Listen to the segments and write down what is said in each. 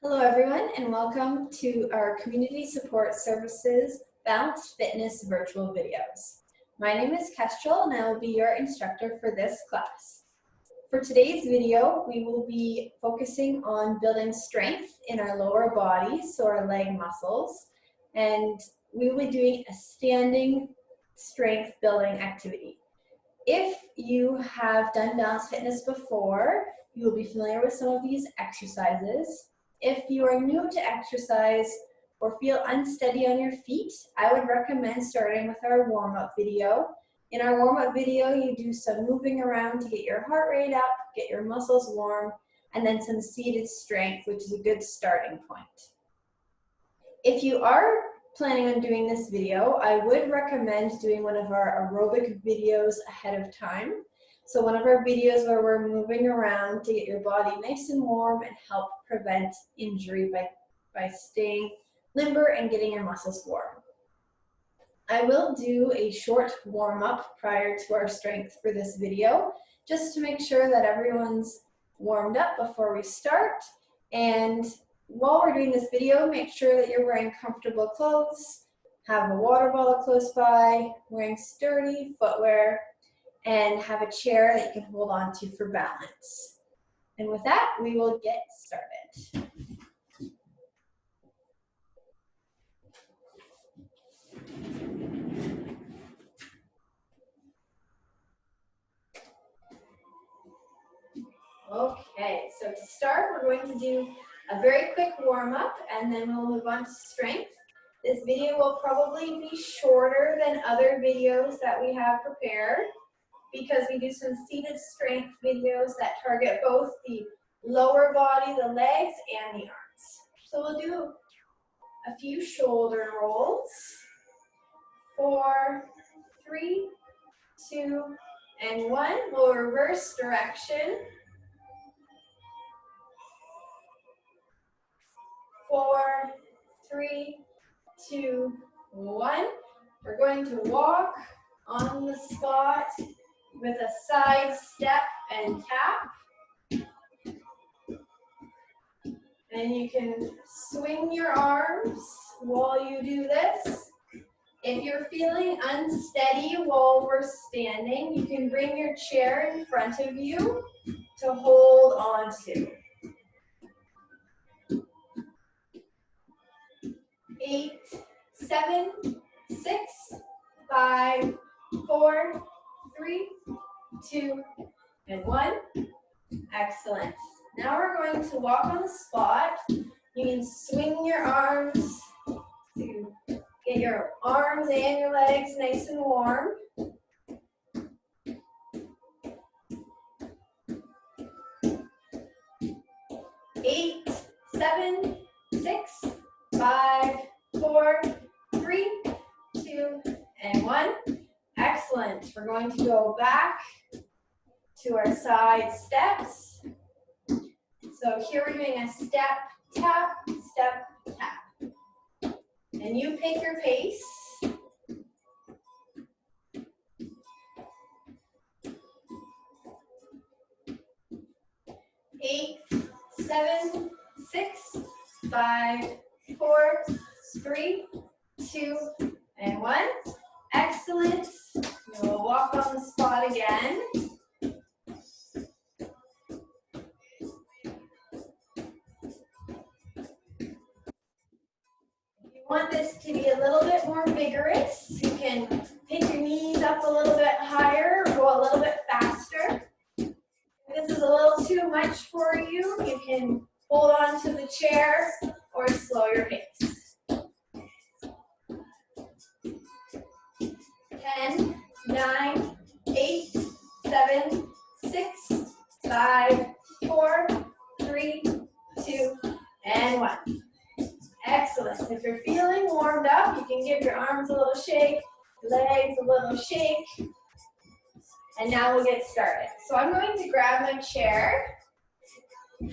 Hello everyone and welcome to our Community Support Services Balanced Fitness virtual videos. My name is Kestrel and I will be your instructor for this class. For today's video, we will be focusing on building strength in our lower body, so our leg muscles, and we will be doing a standing strength building activity. If you have done balanced fitness before, you will be familiar with some of these exercises. If you are new to exercise or feel unsteady on your feet, I would recommend starting with our warm-up video. In our warm-up video, you do some moving around to get your heart rate up, get your muscles warm, and then some seated strength, which is a good starting point. If you are planning on doing this video, I would recommend doing one of our aerobic videos ahead of time. So one of our videos where we're moving around to get your body nice and warm and help prevent injury by staying limber and getting your muscles warm. I will do a short warm-up prior to our strength for this video, just to make sure that everyone's warmed up before we start. And while we're doing this video, make sure that you're wearing comfortable clothes, have a water bottle close by, wearing sturdy footwear, and have a chair that you can hold on to for balance. And with that, we will get started. Okay, so to start, we're going to do a very quick warm-up, and then we'll move on to strength. This video will probably be shorter than other videos that we have prepared, because we do some seated strength videos that target both the lower body, the legs, and the arms. So we'll do a few shoulder rolls. 4, 3, 2, and 1. We'll reverse direction. 4, 3, 2, 1. We're going to walk on the spot with a side step and tap. And you can swing your arms while you do this. If you're feeling unsteady while we're standing, you can bring your chair in front of you to hold on to. 8, 7, 6, 5, 4, 3, 2, and 1. Excellent. Now we're going to walk on the spot. You can swing your arms to get your arms and your legs nice and warm. 8, 7, 6, 5, 4, 3, 2, and 1. Excellent. We're going to go back to our side steps. So here we're doing a step, tap, step, tap. And you pick your pace. 8, 7, 6, 5, 4, 3, 2, and 1. Excellent. We'll walk on the spot again. If you want this to be a little bit more vigorous, you can pick your knees up a little bit higher or go a little bit faster. If this is a little too much for you, you can hold on to the chair or slow your pace. 10, 9, 8, 7, 6, 5, 4, 3, 2, and 1. Excellent. If you're feeling warmed up, you can give your arms a little shake, legs a little shake. And now we'll get started. So I'm going to grab my chair,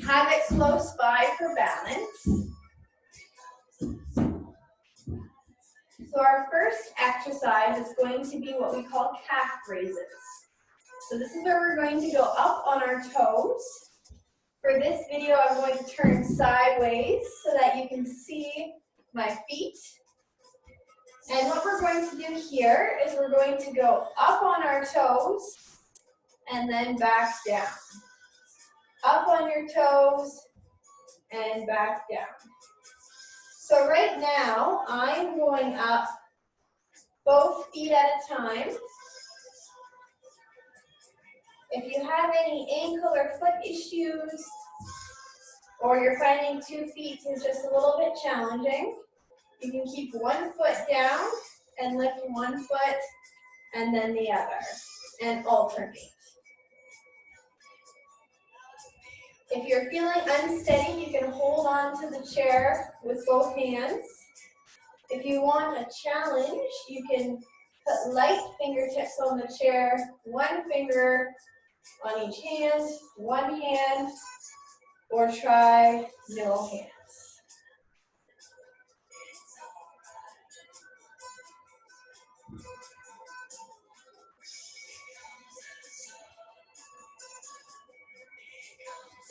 have it close by for balance. So our first exercise is going to be what we call calf raises. So this is where we're going to go up on our toes. For this video, I'm going to turn sideways so that you can see my feet. And what we're going to do here is we're going to go up on our toes and then back down. Up on your toes and back down. So right now, I'm going up both feet at a time. If you have any ankle or foot issues, or you're finding 2 feet is just a little bit challenging, you can keep one foot down and lift one foot and then the other, and alternate. If you're feeling unsteady, you can hold on to the chair with both hands. If you want a challenge, you can put light fingertips on the chair, one finger on each hand, one hand, or try no hands.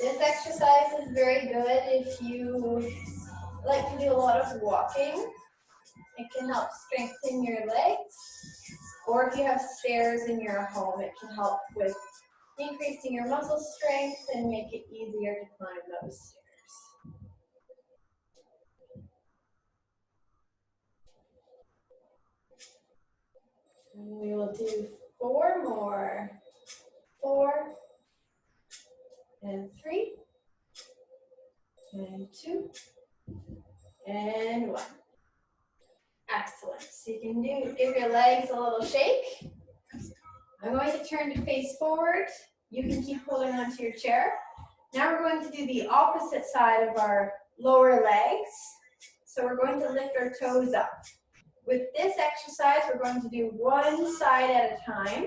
This exercise is very good if you like to do a lot of walking. It can help strengthen your legs, or if you have stairs in your home, it can help with increasing your muscle strength and make it easier to climb those stairs. And we will do 4 more. 4, and 3, and 2, and 1. Excellent. So you can give your legs a little shake. I'm going to turn to face forward. You can keep holding onto your chair. Now we're going to do the opposite side of our lower legs. So we're going to lift our toes up. With this exercise, we're going to do one side at a time.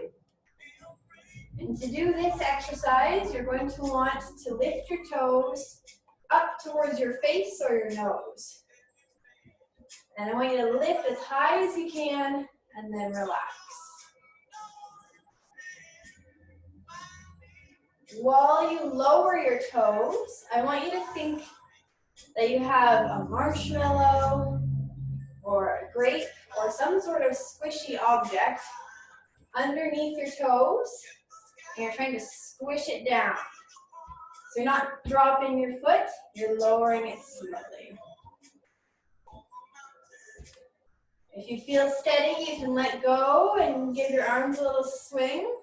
And to do this exercise, you're going to want to lift your toes up towards your face or your nose. And I want you to lift as high as you can and then relax. While you lower your toes, I want you to think that you have a marshmallow or a grape or some sort of squishy object underneath your toes, and you're trying to squish it down. So you're not dropping your foot, you're lowering it slowly. If you feel steady, you can let go and give your arms a little swing,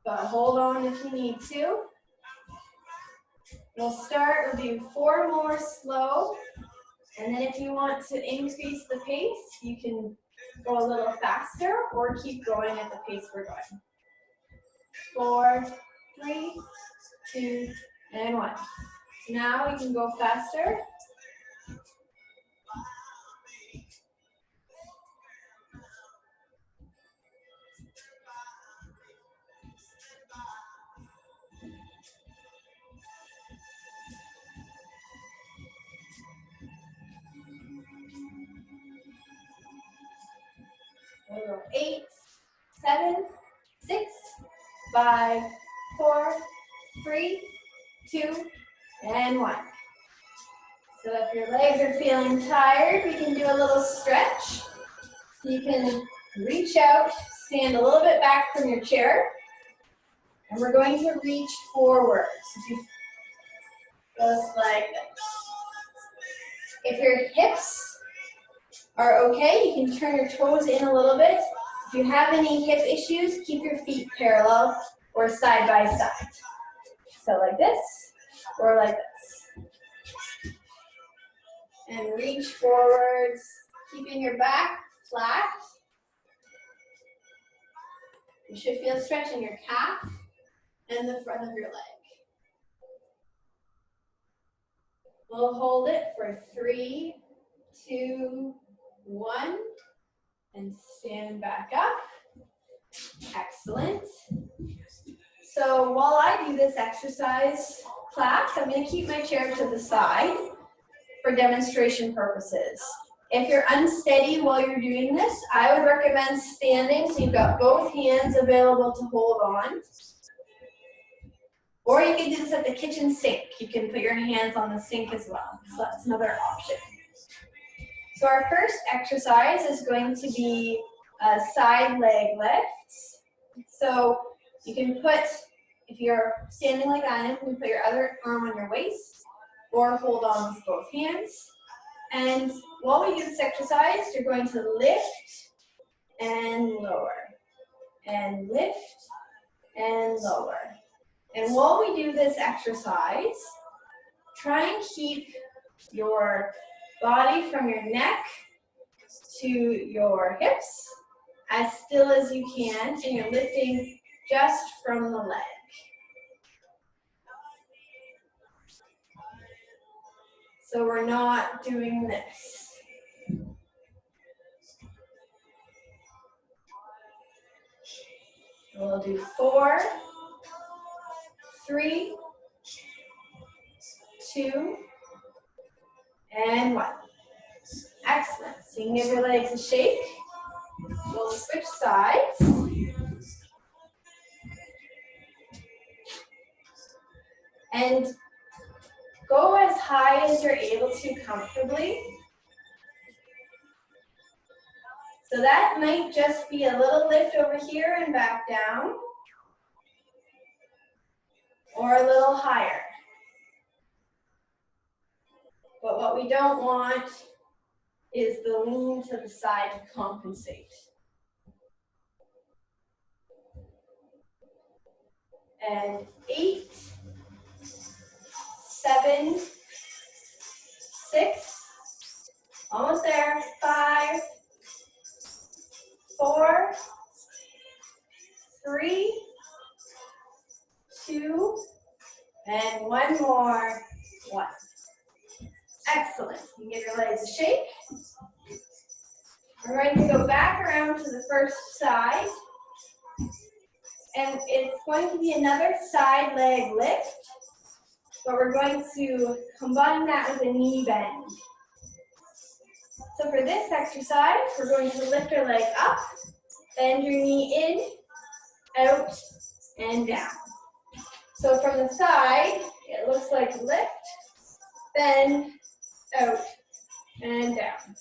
but hold on if you need to. We'll start, we'll do 4 more slow, and then if you want to increase the pace, you can go a little faster or keep going at the pace we're going. 4, 3, 2, and 1. So now we can go faster. We'll go 8, 7, 6, 5, 4, 3, 2, and 1. So if your legs are feeling tired, we can do a little stretch. So you can reach out, stand a little bit back from your chair, and we're going to reach forward. Just like this. If your hips are okay, you can turn your toes in a little bit. If you have any hip issues, keep your feet parallel or side by side. So like this, or like this. And reach forwards, keeping your back flat. You should feel stretch in your calf and the front of your leg. We'll hold it for 3, 2, 1, and stand back up. Excellent. So while I do this exercise class, I'm going to keep my chair to the side for demonstration purposes. If you're unsteady while you're doing this, I would recommend standing so you've got both hands available to hold on. Or you can do this at the kitchen sink. You can put your hands on the sink as well. So that's another option. So our first exercise is going to be side leg lifts. So you can put, if you're standing like I am, you can put your other arm on your waist or hold on with both hands. And while we do this exercise, you're going to lift and lower, and lift and lower. And while we do this exercise, try and keep your body from your neck to your hips as still as you can, and you're lifting just from the leg. So we're not doing this. We'll do 4, 3, 2, and 1. Excellent. So you can give your legs a shake. We'll switch sides. And go as high as you're able to comfortably. So that might just be a little lift over here and back down, or a little higher. But what we don't want is the lean to the side to compensate. And 8, 7, 6, almost there, 5, 4, 3, 2, and one more, 1. Excellent. You can give your legs a shake. We're going to go back around to the first side. And it's going to be another side leg lift, but we're going to combine that with a knee bend. So for this exercise, we're going to lift our leg up, bend your knee in, out, and down. So from the side, it looks like lift, bend, out, and down.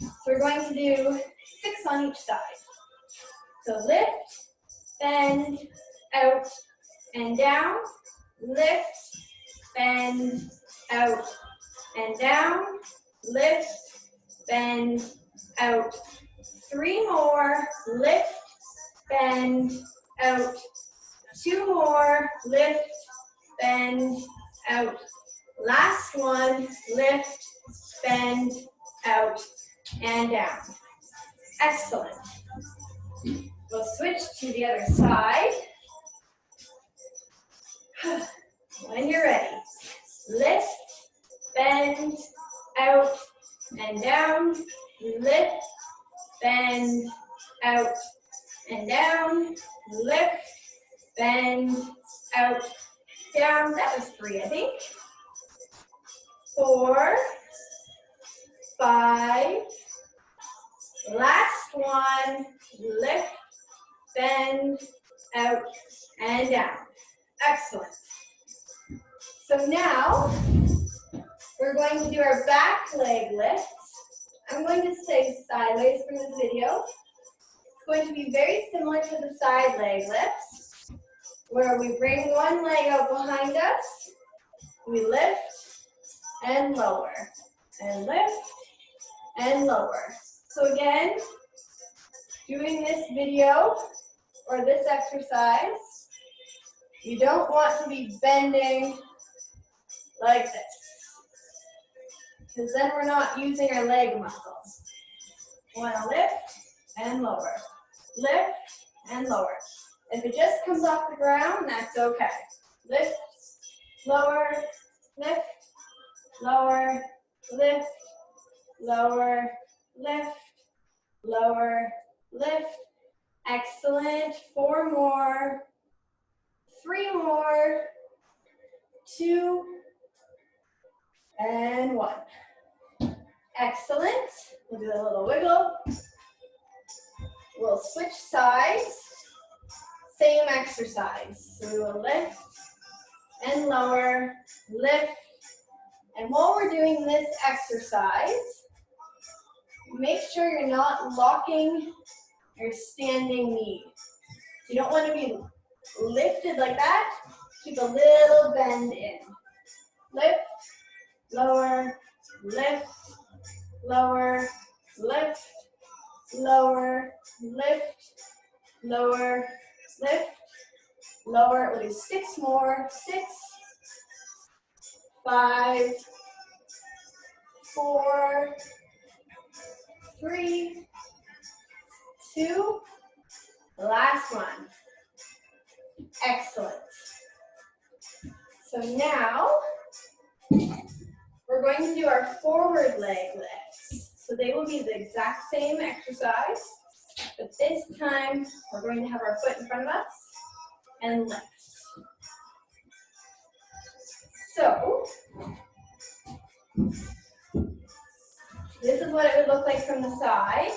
So we're going to do 6 on each side. So lift, bend, out, and down, lift, bend, out, and down, lift, bend, out. 3 more, lift, bend, out. 2 more, lift, bend, out. Last one, lift, bend, out, and down. Excellent. We'll switch to the other side. When you're ready, lift, bend, out, and down. Lift, bend, out, and down. Lift, bend, out, down. That was 3, I think. 4, 5. Last one. Lift, bend, out, and down. Excellent. So now we're going to do our back leg lifts. I'm going to stay sideways for this video. It's going to be very similar to the side leg lifts, where we bring one leg out behind us, we lift and lower, and lift and lower. So again, doing this video or this exercise, you don't want to be bending like this, because then we're not using our leg muscles. We want to lift and lower, lift and lower. If it just comes off the ground, that's okay. Lift, lower, lift, lower, lift, lower, lift, lower, lift. Excellent. 4 more, 3 more, 2, and 1. Excellent. We'll do a little wiggle. We'll switch sides. same exercise. So we will lift and lower, lift. And while we're doing this exercise, make sure you're not locking your standing knee. You don't want to be lifted like that. Keep a little bend in. Lift, lower, lift, lower, lift, lower, lift, lower, lift, lower. We'll do 6 more. 6, 5, 4, 3, 2. Last one. Excellent. So now we're going to do our forward leg lifts. So they will be the exact same exercise, but this time we're going to have our foot in front of us and lift. So this is what it would look like from the side.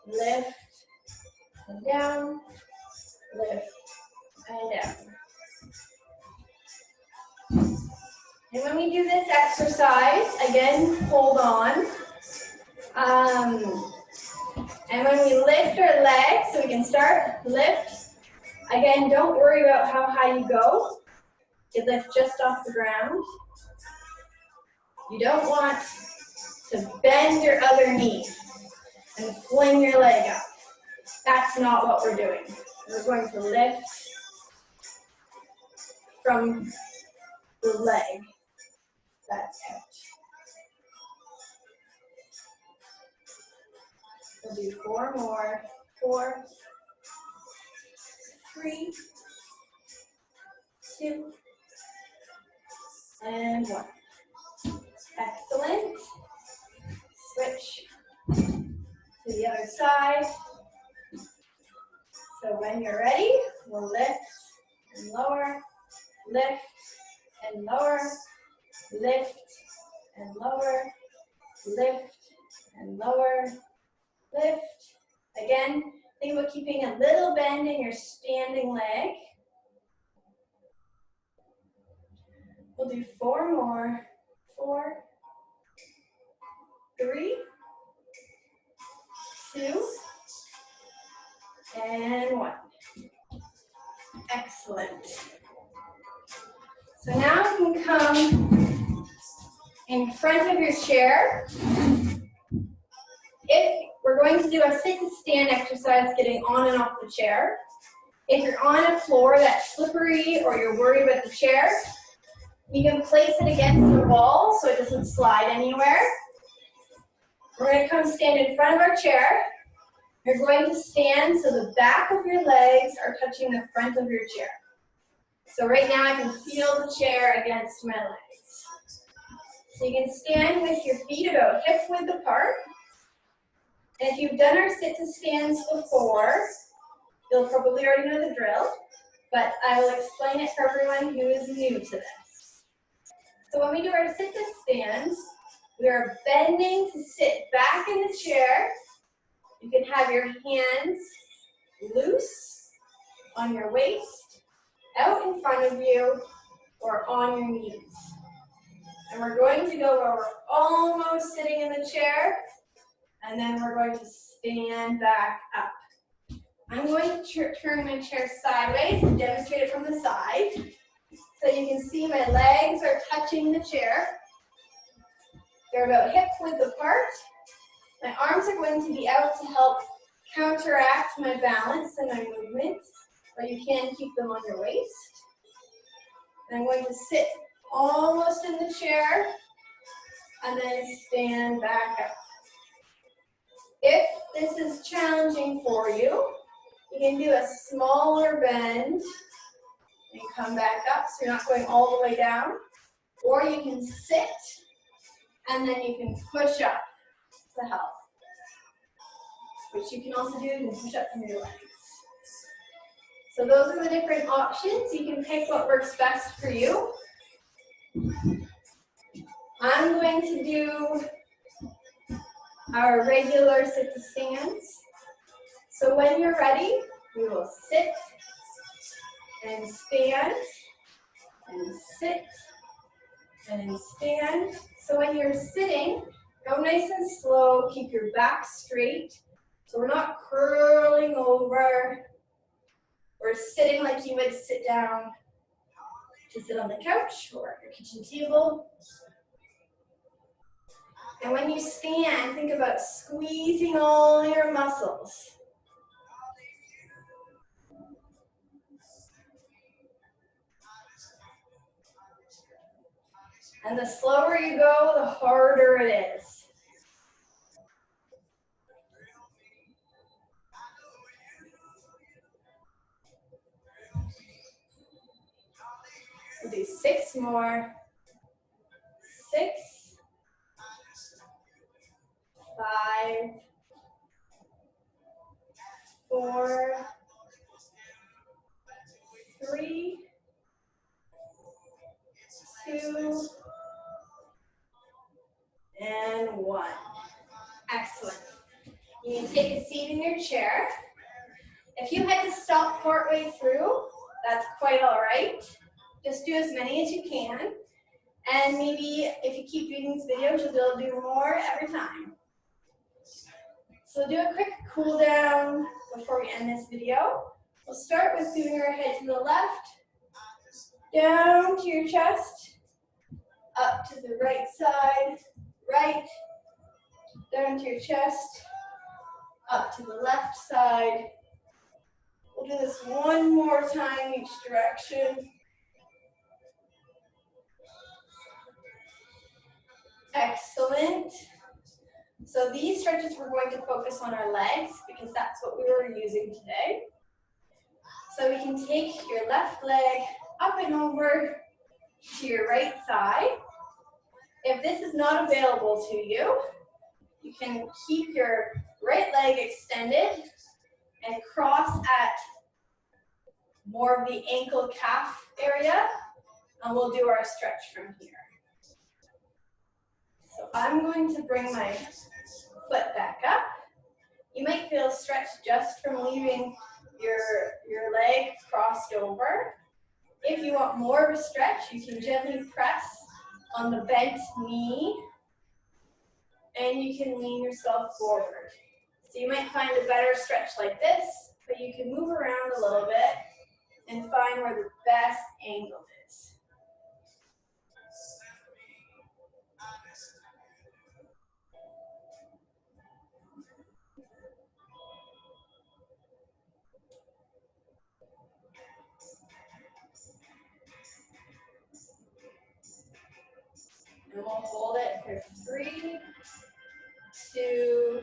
Lift and down, lift and down. And when we do this exercise, again, hold on. And when we lift our legs, so we can start, lift. Again, don't worry about how high you go. You lift just off the ground. You don't want to bend your other knee and fling your leg up. That's not what we're doing. We're going to lift from the leg that's out. We'll do 4 more. 4, 3, 2, and 1. Excellent. Switch to the other side. So when you're ready, we'll lift and lower, lift and lower, lift and lower, lift and lower, lift. Again, think about keeping a little bend in your standing leg. We'll do 4 more. 4, 3, 2, and 1. Excellent. So now you can come in front of your chair. If we're going to do a sit to stand exercise, getting on and off the chair. If you're on a floor that's slippery or you're worried about the chair, you can place it against the wall so it doesn't slide anywhere. We're going to come stand in front of our chair. You're going to stand so the back of your legs are touching the front of your chair. So right now I can feel the chair against my legs. So you can stand with your feet about hip width apart. And if you've done our sit to stands before, you'll probably already know the drill, but I will explain it for everyone who is new to this. So when we do our sit to stands, we are bending to sit back in the chair. You can have your hands loose on your waist, out in front of you, or on your knees. And we're going to go where we're almost sitting in the chair, and then we're going to stand back up. I'm going to turn my chair sideways and demonstrate it from the side. So you can see my legs are touching the chair. They're about hip width apart. My arms are going to be out to help counteract my balance and my movement, but you can keep them on your waist. And I'm going to sit almost in the chair and then stand back up. If this is challenging for you, you can do a smaller bend and come back up so you're not going all the way down. Or you can sit and then you can push up to help. Which you can also do, you can push up from your legs. So those are the different options. You can pick what works best for you. I'm going to do our regular sit to stands. So when you're ready, we will sit and stand, and sit, and stand. So when you're sitting, go nice and slow, keep your back straight. So we're not curling over. We're sitting like you would sit down to sit on the couch or at your kitchen table. And when you stand, think about squeezing all your muscles. And the slower you go, the harder it is. We'll do 6 more. 6, 5, 4, 3, 2, and 1. Excellent. You can take a seat in your chair. If you had to stop partway through, that's quite all right. Just do as many as you can. And maybe if you keep doing these videos, you'll be able to do more every time. So do a quick cool down before we end this video. We'll start with doing our head to the left, down to your chest, up to the right side, right, down to your chest, up to the left side. We'll do this one more time each direction. Excellent. So these stretches, we're going to focus on our legs because that's what we were using today. So we can take your left leg up and over to your right thigh. If this is not available to you, you can keep your right leg extended and cross at more of the ankle calf area, and we'll do our stretch from here. So I'm going to bring my foot back up. You might feel a stretch just from leaving your leg crossed over. If you want more of a stretch, you can gently press on the bent knee and you can lean yourself forward. So you might find a better stretch like this, but you can move around a little bit and find where the best angle is. And we'll hold it for 3, 2,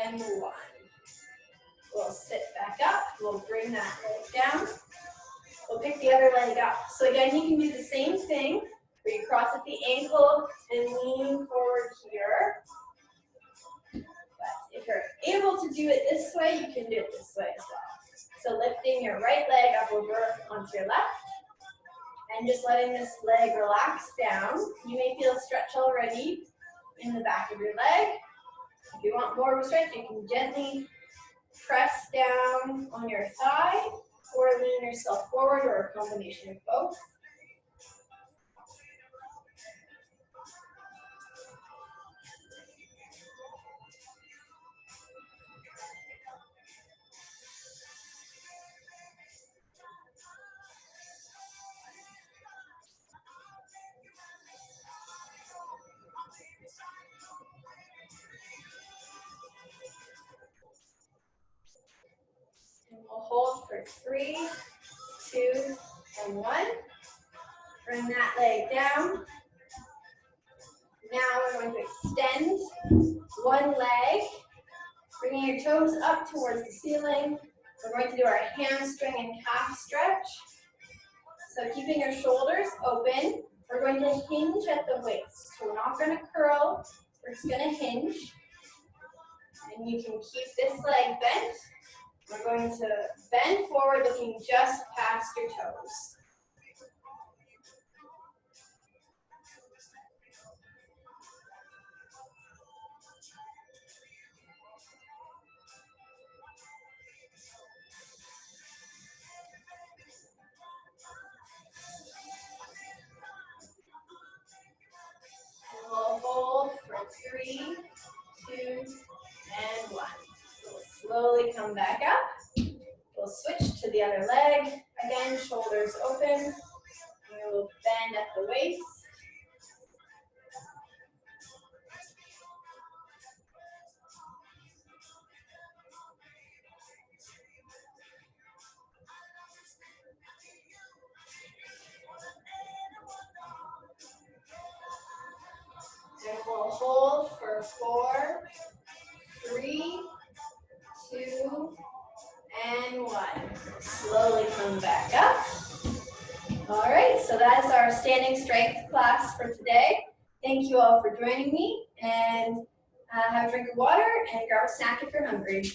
and 1. We'll sit back up. We'll bring that leg down. We'll pick the other leg up. So again, you can do the same thing where you cross at the ankle and lean forward here. But if you're able to do it this way, you can do it this way as well. So lifting your right leg up over onto your left and just letting this leg relax down. You may feel a stretch already in the back of your leg. If you want more of a stretch, you can gently press down on your thigh or lean yourself forward or a combination of both. And we'll hold for 3, 2, and 1. Bring that leg down. Now we're going to extend one leg, bringing your toes up towards the ceiling. We're going to do our hamstring and calf stretch. So keeping your shoulders open, we're going to hinge at the waist. So we're not going to curl, we're just going to hinge. And you can keep this leg bent. We're going to bend forward, looking just past your toes. 3, 2, and 1. So we'll slowly come back up. We'll switch to the other leg. Again, shoulders open. We will bend at the waist. And we'll hold for 4, 3, 2, and 1. Slowly come back up. All right, so that's our standing strength class for today. Thank you all for joining me, and have a drink of water and grab a snack if you're hungry.